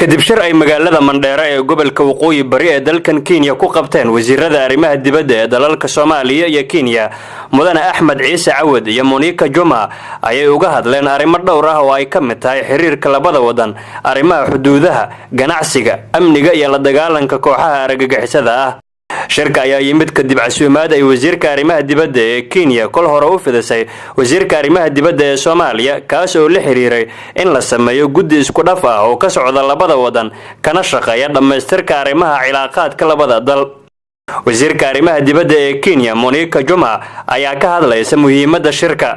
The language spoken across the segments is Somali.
kadib shir ay magaalada Mandheera ee gobolka Waqooyi Bari ee dalkan Kenya ku qabteen wasiirada arrimaha dibadda ee dalalka Soomaaliya iyo Kenya mudane Axmed Ciise Cawad iyo Monica Juma ayay uga hadleen arrimo dhowr ah oo ay ka mid tahay xiriirka labada wadan, arrimaha xuduudaha, ganacsiga, amniga iyo la dagaalanka kooxaha argagixisada ah. shirka ayaa yimid kadib casuumaad ay wasiirka arrimaha dibadda ee Kenya kol hore u fidisay wasiirka arrimaha dibadda ee Soomaaliya kaas oo la xiriiray in la sameeyo guddi isku dhaf ah oo ka socda labada wadan kana shaqeeya dhameystirka arrimaha cilaaqaadka labada dal. wasiirka arrimaha dibadda ee Kenya Monica Juma ayaa ka hadlaysa muhiimadda shirka.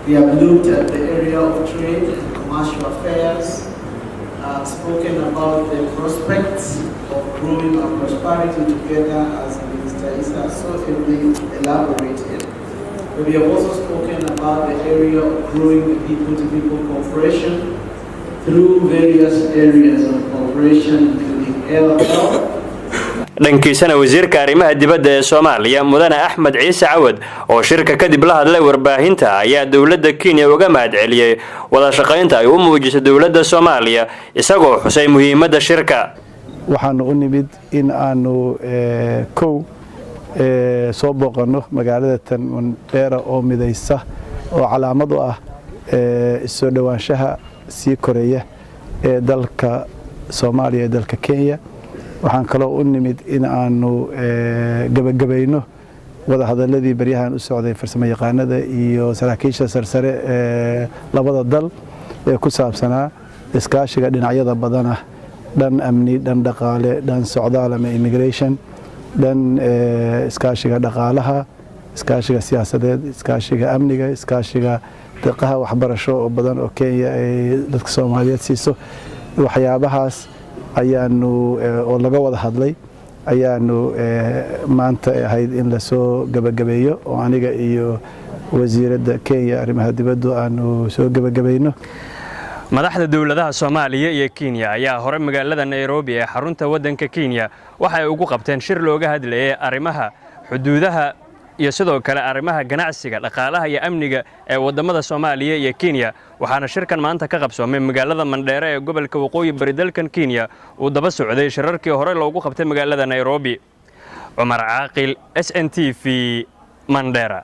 We have looked at the area of trade and commercial affairs, spoken about the prospects of growing our prosperity together as Minister Issa so ably elaborated. But we have also spoken about the area of growing the people-to-people cooperation through various areas of cooperation, including health. dhankiisana wasiirka arrimaha dibadda ee Soomaaliya mudane Axmed Ciise Cawad oo shirka kadib la hadlay warbaahinta ayaa dawladda Kenya uga mahadceliyay wada shaqaynta ay u muujisay dawladda Soomaaliya isagoo xusay muhiimadda shirka. waxaan u nimid in aanu soo booqano magaalada tan Mandheera oo midaysa oo calaamad u ah soo dhawaanshaha sii koreeya ee dalka Soomaaliya ee dalka Kenya. waxaan kaloo u nimid in aanu gabagabayno wada hadaladii baryahan u socday farsamayaqaanada iyo saraakiisha sarsare ee labada dal ee ku saabsanaa iskaashiga dhinacyada badan ah, dhan amni, dhan dhaqaale, dhan socdaal ama immigration, dhan iskaashiga dhaqaalaha, iskaashiga siyaasadeed, iskaashiga amniga, iskaashiga deeqaha waxbarasho oo badan oo Kenya ay dadka Soomaaliyeed siiso. waxyaabahaas ayaanu oo laga wada hadlay ayaanu maanta ahayd in la soo gabagabeeyo oo aniga iyo wasiirada Kenya arrimaha dibadda aanu soo gabagabayno. madaxda dawladaha Soomaaliya iyo Kenya ayaa hore magaalada Nairobi ee xarunta wadanka Kenya waxa ay ugu qabteen shir looga hadlayay arrimaha xuduudaha iyo sidoo kale arrimaha ganacsiga, dhaqaalaha iyo amniga ee wadamada Soomaaliya iyo Kenya. waxaana shirkan maanta ka qabsoomay magaalada Mandheera ee gobolka Waqooyi Bari dalkan Kenya uu daba socday shirarkii hore loogu qabtay magaalada Nairobi. Umar Caaqil, SNTV, Mandheera.